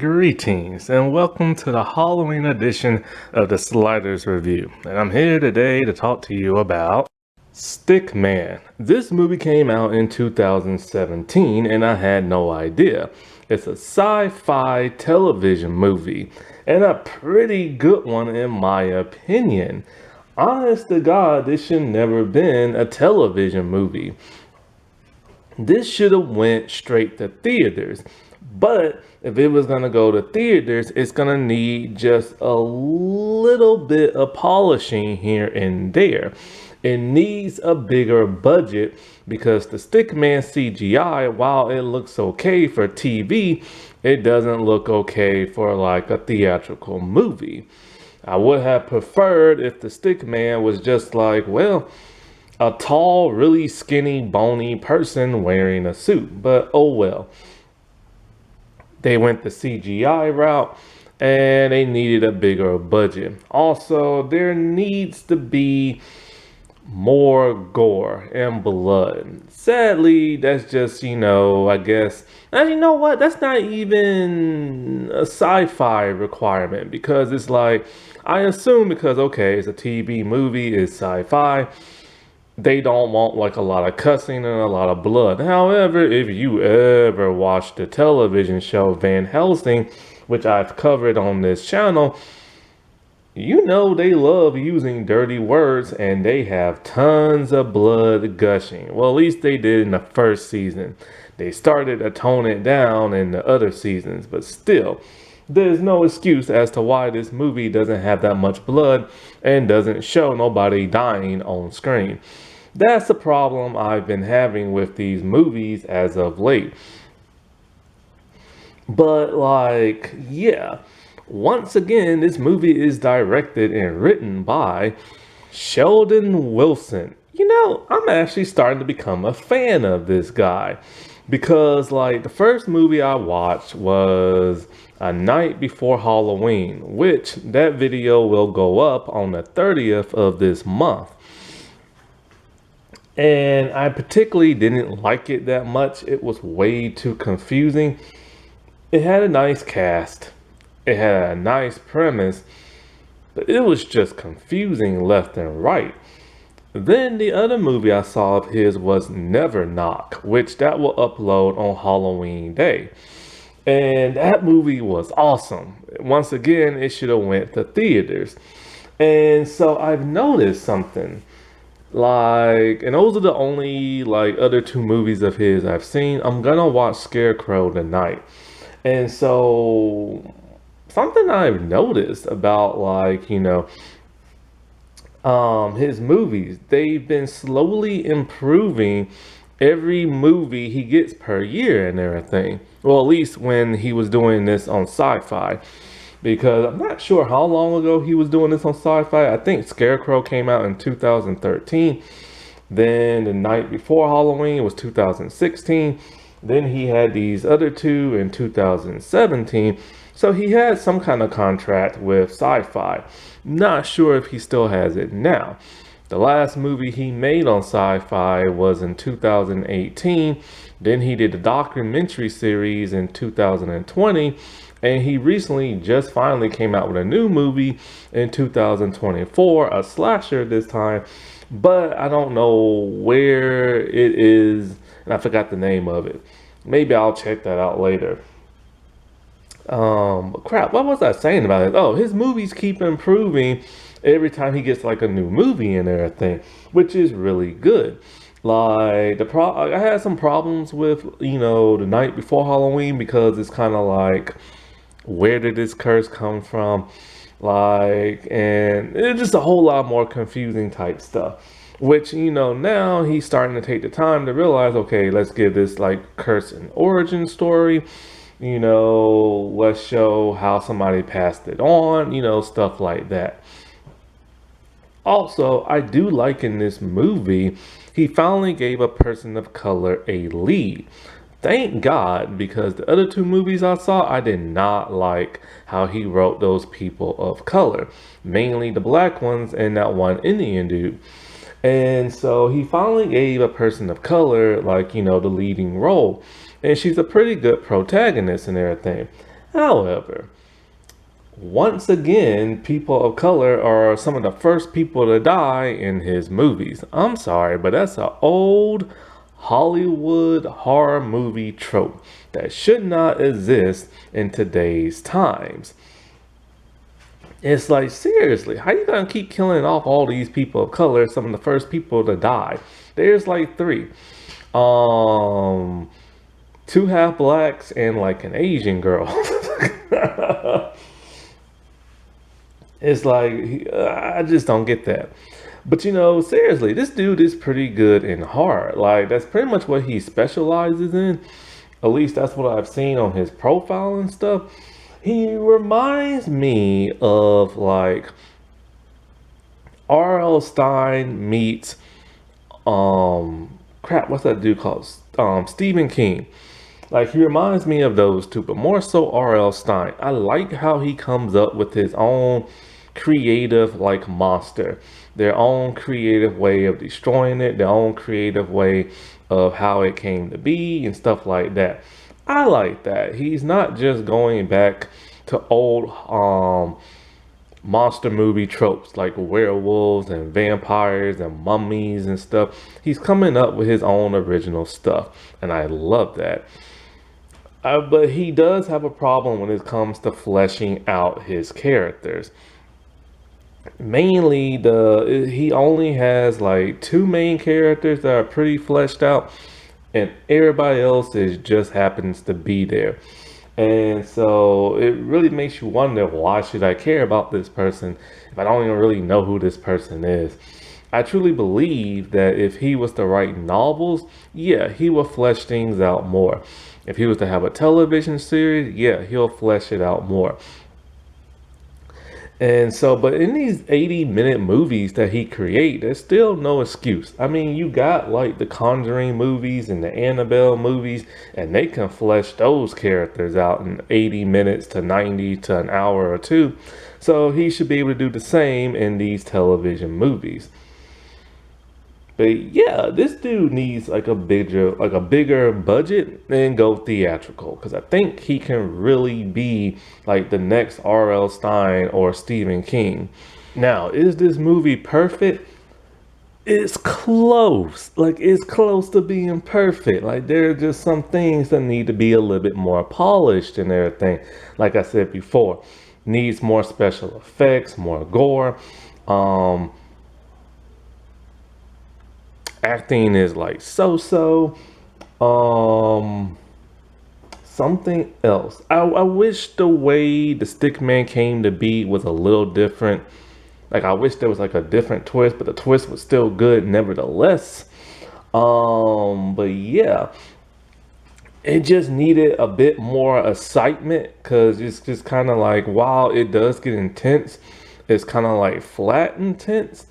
Greetings and welcome to the Halloween edition of the Sliders Review. And I'm here today to talk to you about Stickman. This movie came out in 2017 and I had no idea. It's a sci-fi television movie and a pretty good one in my opinion. Honest to God, this should never been a television movie. This should have went straight to theaters. But if it was going to go to theaters, it's going to need just a little bit of polishing here and there. It needs a bigger budget because the Stickman CGI, while it looks okay for TV, it doesn't look okay for like a theatrical movie. I would have preferred if the Stickman was just like, well, a tall, really skinny, bony person wearing a suit, but oh well. They went the CGI route and they needed a bigger budget. Also, there needs to be more gore and blood. Sadly, that's just, I guess, and you know what? That's not even a sci-fi requirement because it's like, I assume because, okay, it's a TV movie, it's sci-fi. They don't want like a lot of cussing and a lot of blood. However, if you ever watched the television show Van Helsing, which I've covered on this channel, you know they love using dirty words and they have tons of blood gushing. Well, at least they did in the first season. They started to tone it down in the other seasons, but still, there's no excuse as to why this movie doesn't have that much blood and doesn't show nobody dying on screen. That's the problem I've been having with these movies as of late. But once again, this movie is directed and written by Sheldon Wilson. I'm actually starting to become a fan of this guy because the first movie I watched was A Night Before Halloween, which that video will go up on the 30th of this month. And I particularly didn't like it that much. It was way too confusing. It had a nice cast. It had a nice premise, but it was just confusing left and right. Then the other movie I saw of his was Never Knock, which that will upload on Halloween Day. And that movie was awesome. Once again, it should have went to theaters. And so I've noticed something. And those are the only other two movies of his I've seen. I'm gonna watch Scarecrow tonight. And so something I've noticed about his movies, they've been slowly improving every movie he gets per year and everything. Well, at least when he was doing this on Sci-Fi. Because I'm not sure how long ago he was doing this on Sci-Fi. I think Scarecrow came out in 2013. Then The Night Before Halloween was 2016. Then he had these other two in 2017. So he had some kind of contract with Sci-Fi. Not sure if he still has it now. The last movie he made on Sci-Fi was in 2018. Then he did a documentary series in 2020. And he recently just finally came out with a new movie in 2024, a slasher this time. But I don't know where it is, and I forgot the name of it. Maybe I'll check that out later. Crap, what was I saying about it? Oh, his movies keep improving every time he gets a new movie and everything, which is really good. I had some problems with, The Night Before Halloween because it's kind of where did this curse come from? And it's just a whole lot more confusing type stuff. Which, now he's starting to take the time to realize, okay, let's give this curse an origin story. Let's show how somebody passed it on, stuff like that. Also, I do like in this movie, he finally gave a person of color a lead. Thank God, because the other two movies I saw, I did not like how he wrote those people of color. Mainly the black ones and that one Indian dude. And so he finally gave a person of color, the leading role. And she's a pretty good protagonist and everything. However, once again, people of color are some of the first people to die in his movies. I'm sorry, but that's an old Hollywood horror movie trope that should not exist in today's times. It's like, seriously, how you gonna keep killing off all these people of color, some of the first people to die? There's like three. Um, Two half blacks and like an Asian girl. It's like, I just don't get that. But seriously, this dude is pretty good in horror. Like, that's pretty much what he specializes in. At least that's what I've seen on his profile and stuff. He reminds me of like R.L. Stein meets what's that dude called? Stephen King. Like, he reminds me of those two, but more so R.L. Stein. I like how he comes up with his own creative, like, monster. Their own creative way of destroying it, their own creative way of how it came to be and stuff like that. I like that. He's not just going back to old monster movie tropes like werewolves and vampires and mummies and stuff. He's coming up with his own original stuff, and I love that. But he does have a problem when it comes to fleshing out his characters. Mainly, he only has like two main characters that are pretty fleshed out, and everybody else is just happens to be there. And so it really makes you wonder, why should I care about this person if I don't even really know who this person is? I truly believe that if he was to write novels, yeah, he will flesh things out more. If he was to have a television series, yeah, he'll flesh it out more. And so, but in these 80-minute movies that he create, there's still no excuse. I mean, you got like the Conjuring movies and the Annabelle movies, and they can flesh those characters out in 80 minutes to 90 to an hour or two. So he should be able to do the same in these television movies. But yeah, this dude needs like a bigger budget and go theatrical, because I think he can really be like the next R.L. Stein or Stephen King. Now, is this movie perfect? It's close. Like, it's close to being perfect. Like, there are just some things that need to be a little bit more polished and everything. Like I said before, needs more special effects, more gore. Acting is like so. Something else. I wish the way the stickman came to be was a little different. Like, I wish there was like a different twist, but the twist was still good nevertheless. But yeah, it just needed a bit more excitement, because it's just kind of like, while it does get intense, it's kind of like flat intense.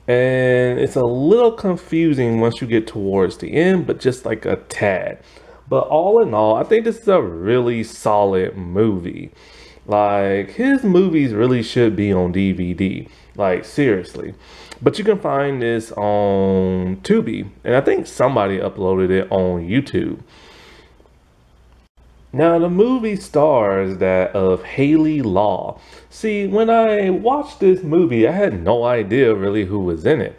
And it's a little confusing once you get towards the end, but just like a tad. But all in all, I think this is a really solid movie. Like, his movies really should be on DVD. Like, seriously. But you can find this on Tubi, and I think somebody uploaded it on YouTube. Now, the movie stars that of Haley Law. See, when I watched this movie, I had no idea really who was in it.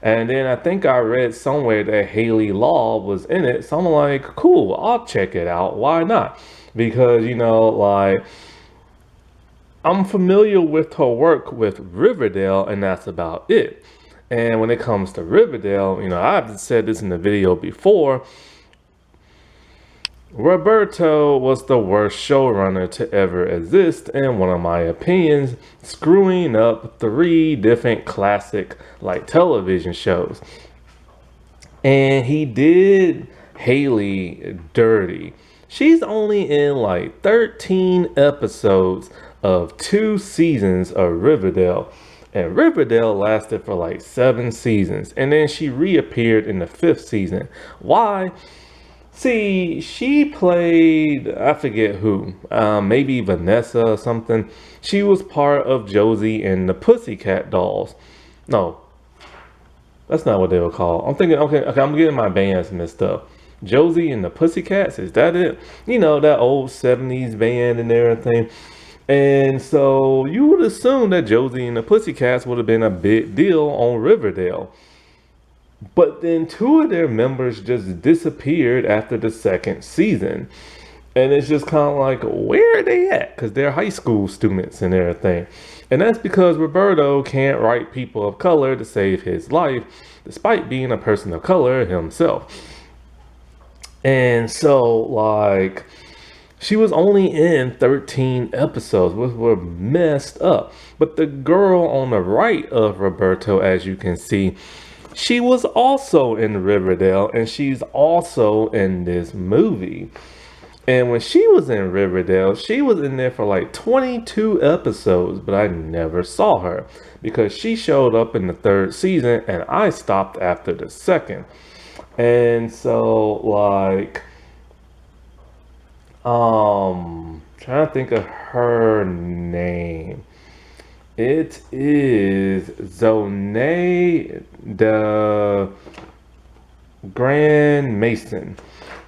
And then I think I read somewhere that Haley Law was in it. So I'm like, cool, I'll check it out. Why not? Because, like, I'm familiar with her work with Riverdale, and that's about it. And when it comes to Riverdale, I've said this in the video before, Roberto was the worst showrunner to ever exist, in one of my opinions, screwing up 3 different classic like television shows. And he did Haley dirty. She's only in like 13 episodes of 2 seasons of Riverdale. And Riverdale lasted for like 7 seasons. And then she reappeared in the 5th season. Why? See, she played, I forget who, maybe Vanessa or something. She was part of Josie and the Pussycat Dolls. No, that's not what they were called. I'm thinking, okay, I'm getting my bands messed up. Josie and the Pussycats, is that it? You know, that old 70s band and everything. And so you would assume that Josie and the Pussycats would have been a big deal on Riverdale. But then two of their members just disappeared after the second season. And it's just kind of like, where are they at? Because they're high school students and everything. And that's because Roberto can't write people of color to save his life, despite being a person of color himself. And so, like, she was only in 13 episodes, which were messed up. But the girl on the right of Roberto, as you can see, she was also in Riverdale, and she's also in this movie. And when she was in Riverdale, she was in there for like 22 episodes, but I never saw her because she showed up in the third season and I stopped after the second. And so, like, trying to think of her name. It is Zone the Grand Mason.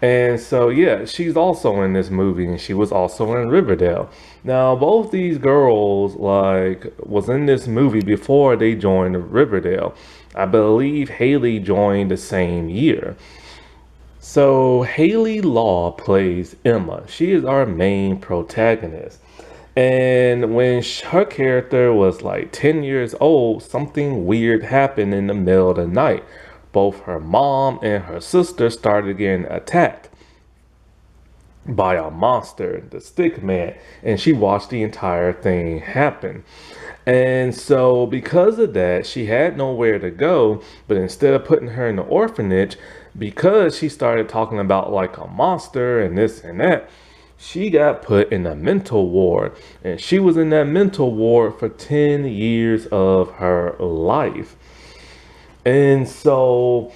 And so, yeah, she's also in this movie, and she was also in Riverdale. Now, both these girls, like, was in this movie before they joined Riverdale. I believe Haley joined the same year. So, Haley Law plays Emma. She is our main protagonist. And when her character was like 10 years old, something weird happened in the middle of the night. Both her mom and her sister started getting attacked by a monster, the stickman, and she watched the entire thing happen. And so because of that, she had nowhere to go, but instead of putting her in the orphanage, because she started talking about like a monster and this and that, she got put in a mental ward, and she was in that mental ward for 10 years of her life. And so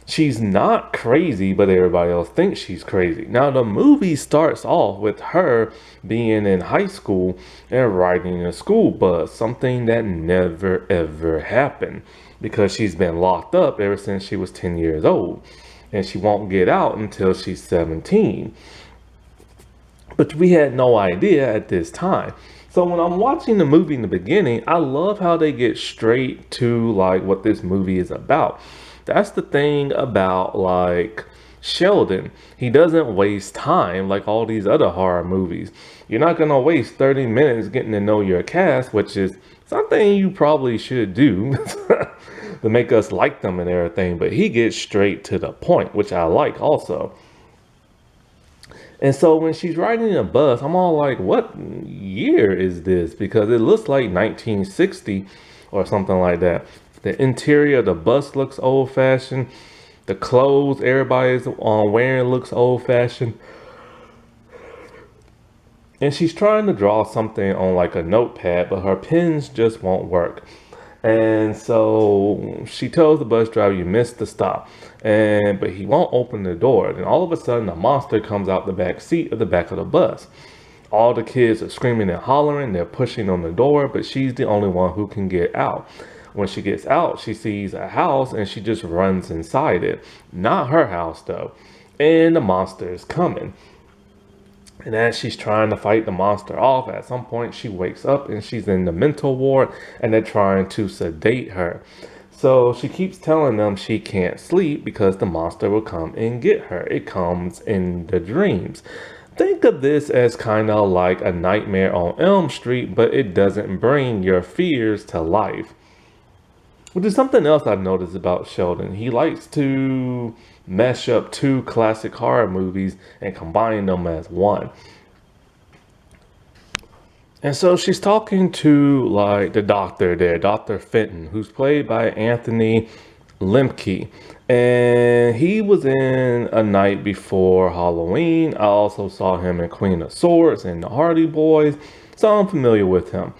she's not crazy, but everybody else thinks she's crazy. Now, the movie starts off with her being in high school and riding a school bus, something that never ever happened because she's been locked up ever since she was 10 years old, and she won't get out until she's 17. But we had no idea at this time. So when I'm watching the movie in the beginning, I love how they get straight to like what this movie is about. That's the thing about like Sheldon. He doesn't waste time like all these other horror movies. You're not going to waste 30 minutes getting to know your cast, which is something you probably should do to make us like them and everything. But he gets straight to the point, which I like also. And so when she's riding a bus, I'm all like, what year is this? Because it looks like 1960 or something like that. The interior of the bus looks old fashioned. The clothes everybody's wearing looks old fashioned. And she's trying to draw something on like a notepad, but her pens just won't work. And so she tells the bus driver, you missed the stop. But he won't open the door. Then all of a sudden a monster comes out the back seat of the back of the bus. All the kids are screaming and hollering, they're pushing on the door, but she's the only one who can get out. When she gets out, she sees a house and she just runs inside it. Not her house though. And the monster is coming. And as she's trying to fight the monster off, at some point she wakes up and she's in the mental ward and they're trying to sedate her. So she keeps telling them she can't sleep because the monster will come and get her. It comes in the dreams. Think of this as kind of like a Nightmare on Elm Street, but it doesn't bring your fears to life. Which is something else I've noticed about Sheldon. He likes to mesh up two classic horror movies and combine them as one. And so she's talking to like the doctor there, Dr. Fenton, who's played by Anthony Lemke. And he was in A Night Before Halloween. I also saw him in Queen of Swords and The Hardy Boys, so I'm familiar with him.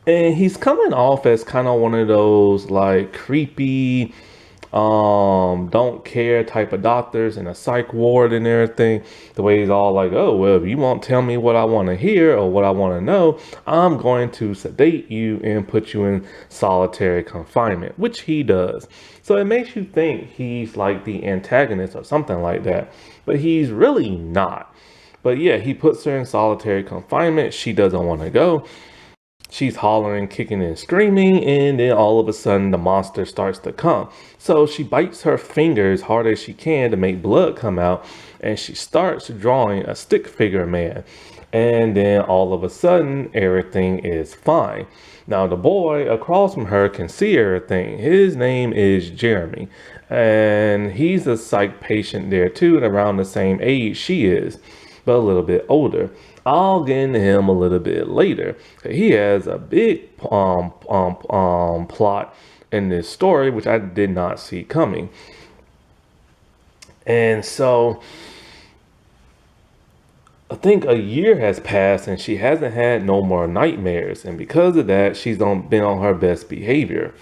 And he's coming off as kind of one of those like creepy don't care type of doctors in a psych ward and everything. The way he's all like, oh, well, if you won't tell me what I want to hear or what I want to know, I'm going to sedate you and put you in solitary confinement, which he does. So it makes you think he's like the antagonist or something like that, but he's really not. But yeah, he puts her in solitary confinement. She doesn't want to go. She's hollering, kicking, and screaming, and then all of a sudden the monster starts to come. So she bites her finger as hard as she can to make blood come out, and she starts drawing a stick figure man. And then all of a sudden, everything is fine. Now the boy across from her can see everything. His name is Jeremy, and he's a psych patient there too, and around the same age she is, but a little bit older. I'll get into him a little bit later. He has a big plot in this story, which I did not see coming. And so I think a year has passed and she hasn't had no more nightmares. And because of that, she's been on her best behavior.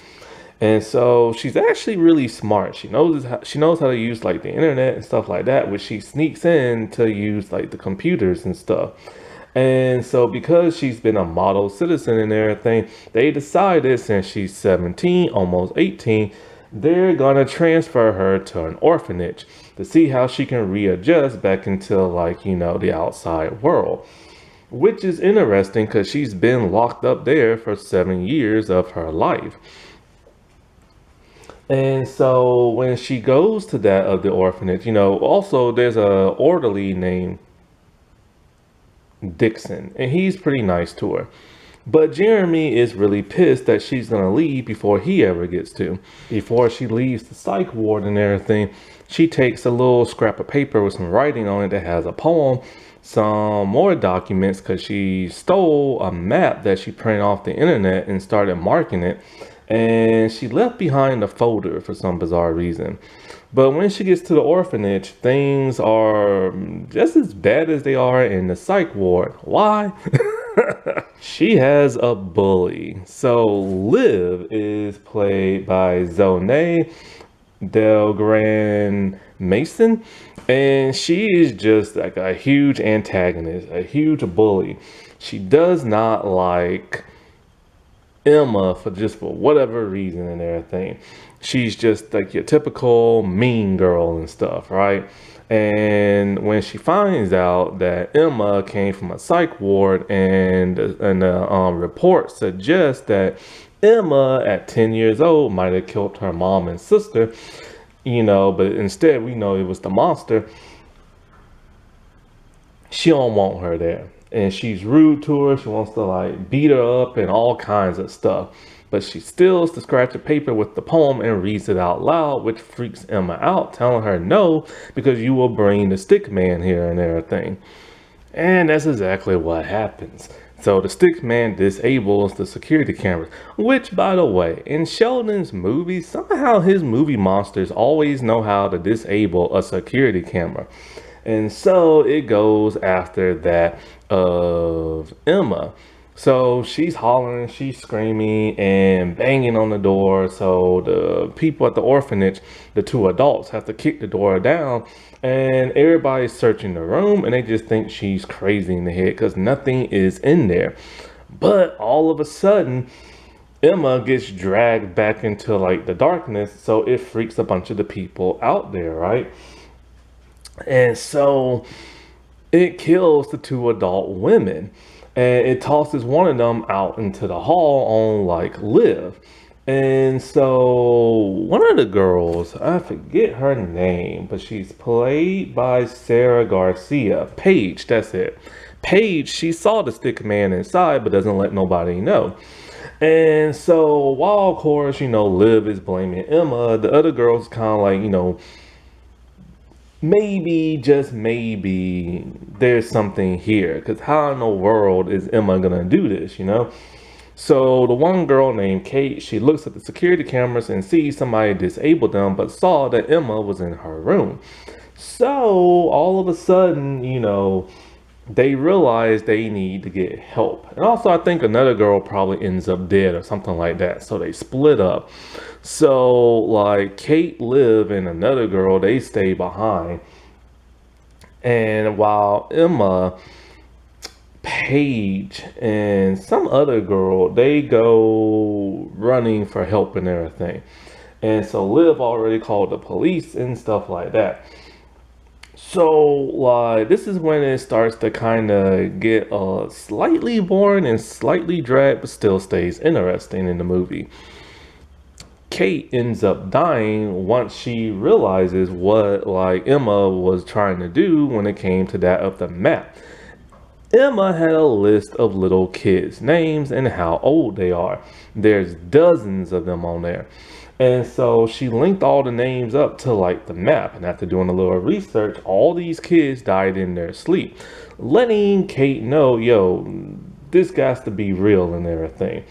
And so she's actually really smart. She knows how to use like the internet and stuff like that, which she sneaks in to use like the computers and stuff. And so because she's been a model citizen and everything, they decided since she's 17, almost 18, they're gonna transfer her to an orphanage to see how she can readjust back into like, the outside world. Which is interesting because she's been locked up there for 7 years of her life. And so when she goes to that of the orphanage, also there's a orderly named Dixon, and he's pretty nice to her. But Jeremy is really pissed that she's gonna leave before he ever gets to. Before she leaves the psych ward and everything, she takes a little scrap of paper with some writing on it that has a poem, some more documents, because she stole a map that she printed off the internet and started marking it. And she left behind a folder for some bizarre reason. But when she gets to the orphanage, things are just as bad as they are in the psych ward. Why? She has a bully. So Liv is played by Zonay Delgran Mason, and she is just like a huge antagonist, a huge bully. She does not like Emma for whatever reason and everything. She's just like your typical mean girl and stuff, right? And when she finds out that Emma came from a psych ward and the report suggests that Emma at 10 years old might have killed her mom and sister, but instead we know it was the monster, she don't want her there. And she's rude to her. She wants to like beat her up and all kinds of stuff. But she steals the scratch of paper with the poem and reads it out loud, which freaks Emma out, telling her no, because you will bring the stick man here and everything. And that's exactly what happens. So the stick man disables the security cameras, which, by the way, in Sheldon's movies, somehow his movie monsters always know how to disable a security camera. And so it goes after that of Emma. So she's hollering, she's screaming and banging on the door. So the people at the orphanage, the two adults, have to kick the door down, and everybody's searching the room and they just think she's crazy in the head because nothing is in there. But all of a sudden, Emma gets dragged back into like the darkness, so it freaks a bunch of the people out there, right? And so it kills the two adult women, and it tosses one of them out into the hall on like Liv. And so one of the girls, I forget her name, but she's played by Sarah Garcia. Paige, that's it. Paige, she saw the stick man inside, but doesn't let nobody know. And so while of course, Liv is blaming Emma, the other girls kind of like, maybe, just maybe, there's something here. Because how in the world is Emma gonna do this, So the one girl named Kate, she looks at the security cameras and sees somebody disabled them, but saw that Emma was in her room. So all of a sudden, they realize they need to get help. And also, I think another girl probably ends up dead or something like that. So they split up. So, like, Kate, Liv, and another girl, they stay behind. And while Emma, Paige, and some other girl, they go running for help and everything. And so Liv already called the police and stuff like that. So, like, this is when it starts to kind of get slightly boring and slightly dragged, but still stays interesting in the movie. Kate ends up dying once she realizes what, like, Emma was trying to do when it came to that of the map. Emma had a list of little kids' names and how old they are. There's dozens of them on there. And so she linked all the names up to like the map. And after doing a little research, all these kids died in their sleep, letting Kate know, yo, this got to be real and everything.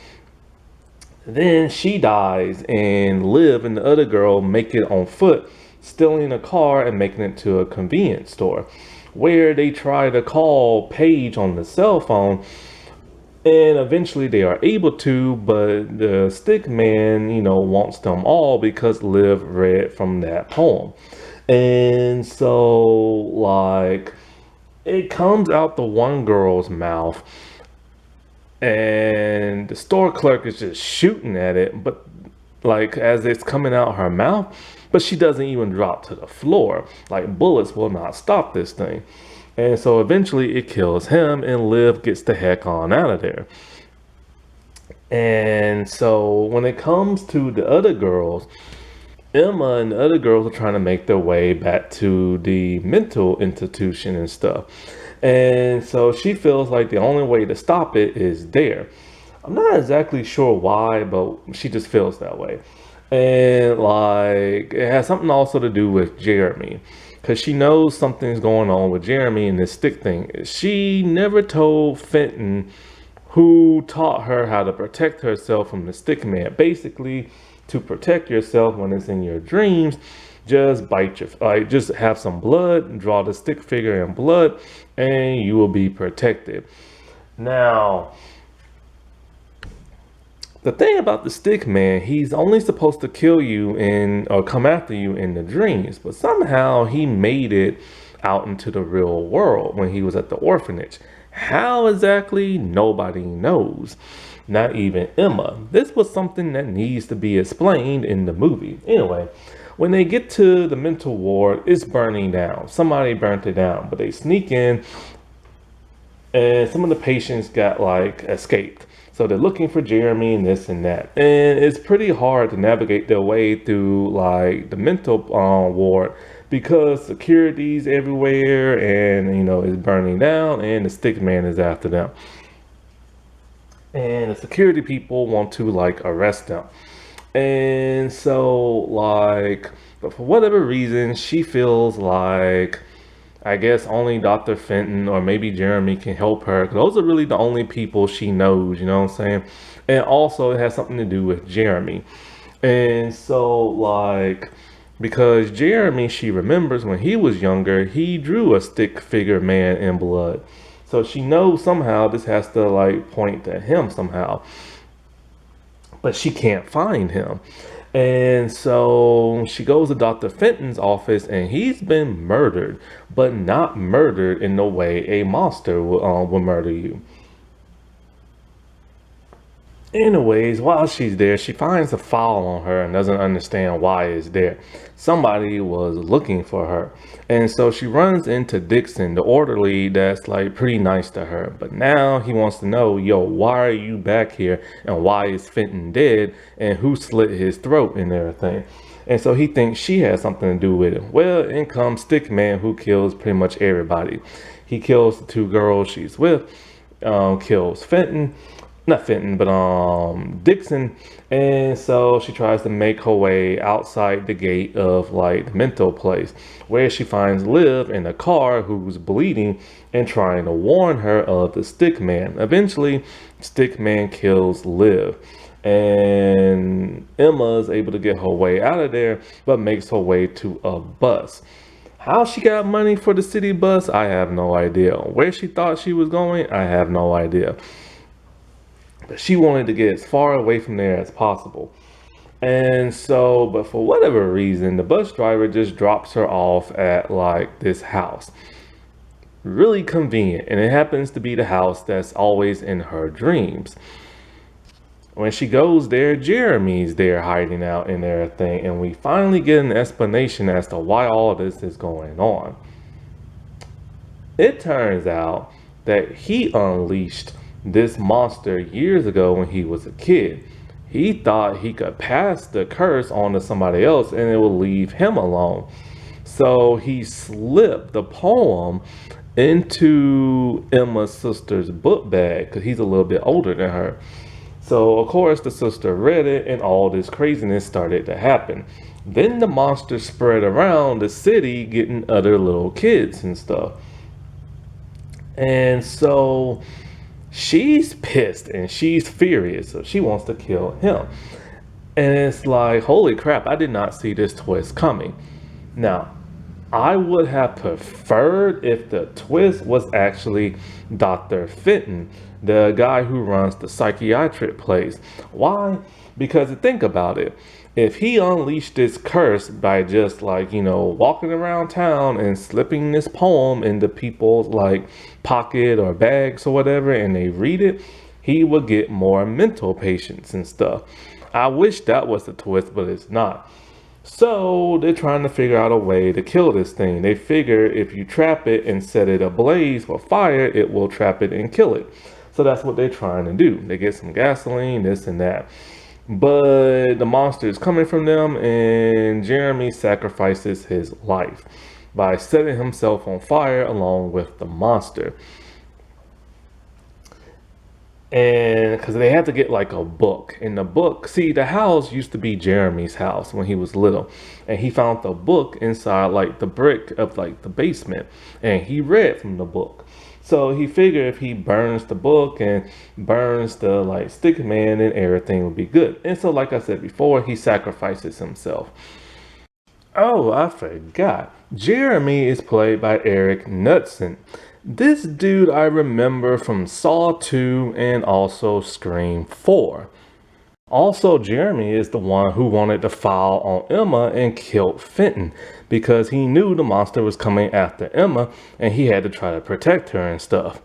Then she dies, and Liv and the other girl make it on foot, stealing a car and making it to a convenience store, where they try to call Paige on the cell phone, and eventually they are able to, but the stick man, wants them all because Liv read from that poem. And so, like, it comes out the one girl's mouth, and the store clerk is just shooting at it, but like as it's coming out her mouth, but she doesn't even drop to the floor. Like bullets will not stop this thing. And so eventually it kills him, and Liv gets the heck on out of there. And so when it comes to the other girls, Emma and the other girls are trying to make their way back to the mental institution and stuff. And so she feels like the only way to stop it is there. I'm not exactly sure why, but she just feels that way. And like it has something also to do with Jeremy. Because she knows something's going on with Jeremy and this stick thing. She never told Fenton who taught her how to protect herself from the stick man. Basically, to protect yourself when it's in your dreams, just bite your, like, just have some blood, draw the stick figure in blood, and you will be protected. Now, the thing about the stick man, he's only supposed to kill you in or come after you in the dreams, but somehow he made it out into the real world when he was at the orphanage. How exactly, nobody knows. Not even Emma. This was something that needs to be explained in the movie. Anyway, when they get to the mental ward, it's burning down. Somebody burnt it down, but they sneak in, and some of the patients got like escaped. So they're looking for Jeremy and this and that. And it's pretty hard to navigate their way through like the mental ward because security's everywhere, and it's burning down, and the stick man is after them. And the security people want to like arrest them. And so like, but for whatever reason, she feels like I guess only Dr. Fenton or maybe Jeremy can help her. 'Cause those are really the only people she knows, you know what I'm saying? And also it has something to do with Jeremy. And so like, because Jeremy, she remembers when he was younger, he drew a stick figure man in blood. So she knows somehow this has to like point to him somehow. But she can't find him. And so she goes to Dr. Fenton's office, and he's been murdered, but not murdered in the way a monster will murder you. Anyways, while she's there, she finds a file on her and doesn't understand why it's there. Somebody was looking for her. And so she runs into Dixon, the orderly that's like pretty nice to her. But now he wants to know, yo, why are you back here? And why is Fenton dead? And who slit his throat and everything? And so he thinks she has something to do with it. Well, in comes Stickman, who kills pretty much everybody. He kills the two girls she's with, kills Fenton. Not Fenton, but Dixon. And so she tries to make her way outside the gate of like the mental place, where she finds Liv in a car who's bleeding and trying to warn her of the stick man. Eventually, stick man kills Liv, and Emma is able to get her way out of there, but makes her way to a bus. How she got money for the city bus, I have no idea. Where she thought she was going, I have no idea. But she wanted to get as far away from there as possible. And so, but for whatever reason, the bus driver just drops her off at like this house. Really convenient. And it happens to be the house that's always in her dreams. When she goes there, Jeremy's there hiding out and everything. And we finally get an explanation as to why all this is going on. It turns out that he unleashed this monster years ago when he was a kid. He thought he could pass the curse on to somebody else and it would leave him alone. So he slipped the poem into Emma's sister's book bag because he's a little bit older than her. So of course the sister read it and all this craziness started to happen. Then the monster spread around the city getting other little kids and stuff. And so she's pissed and she's furious. So she wants to kill him. And it's like, holy crap, I did not see this twist coming. Now, I would have preferred if the twist was actually Dr. Fenton, the guy who runs the psychiatric place. Why? Because think about it. If he unleashed this curse by just like, walking around town and slipping this poem into people's like pocket or bags or whatever, and they read it, he would get more mental patients and stuff. I wish that was the twist, but it's not. So they're trying to figure out a way to kill this thing. They figure if you trap it and set it ablaze with fire, it will trap it and kill it. So that's what they're trying to do. They get some gasoline, this and that. But the monster is coming from them, and Jeremy sacrifices his life by setting himself on fire along with the monster. And because they had to get like a book. In the book, see, the house used to be Jeremy's house when he was little, and he found the book inside like the brick of like the basement, and he read from the book. So he figured if he burns the book and burns the like stickman, then everything will be good. And so, like I said before, he sacrifices himself. Oh, I forgot. Jeremy is played by Eric Knudsen. This dude I remember from Saw 2 and also Scream 4. Also, Jeremy is the one who wanted to file on Emma and killed Fenton because he knew the monster was coming after Emma and he had to try to protect her and stuff.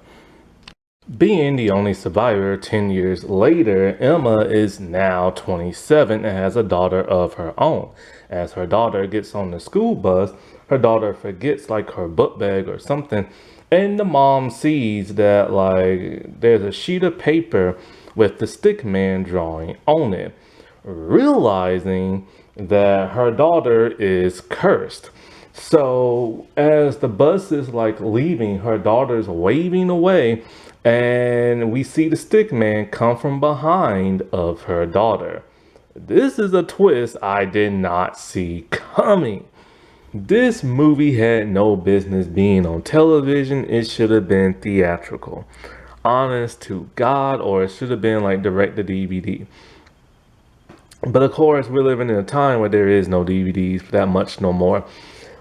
Being the only survivor 10 years later, Emma is now 27 and has a daughter of her own. As her daughter gets on the school bus, her daughter forgets like her book bag or something, and the mom sees that like there's a sheet of paper with the stickman drawing on it, realizing that her daughter is cursed. So as the bus is like leaving, her daughter's waving away, and we see the stickman come from behind of her daughter. This is a twist I did not see coming. This movie had no business being on television. It should have been theatrical. Honest to God, or it should have been like direct to DVD. But of course, we're living in a time where there is no DVDs that much no more.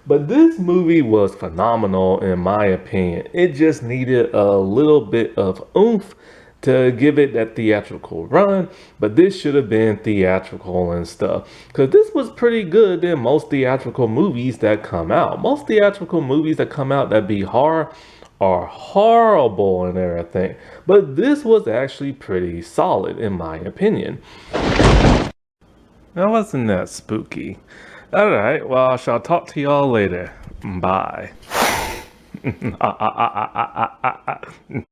But this movie was phenomenal in my opinion. It just needed a little bit of oomph to give it that theatrical run, but this should have been theatrical and stuff, because this was pretty good than most theatrical movies that come out. Most theatrical movies that come out that be horror are horrible and everything, but this was actually pretty solid in my opinion. Now wasn't that spooky? Alright, well, I shall talk to y'all later. Bye.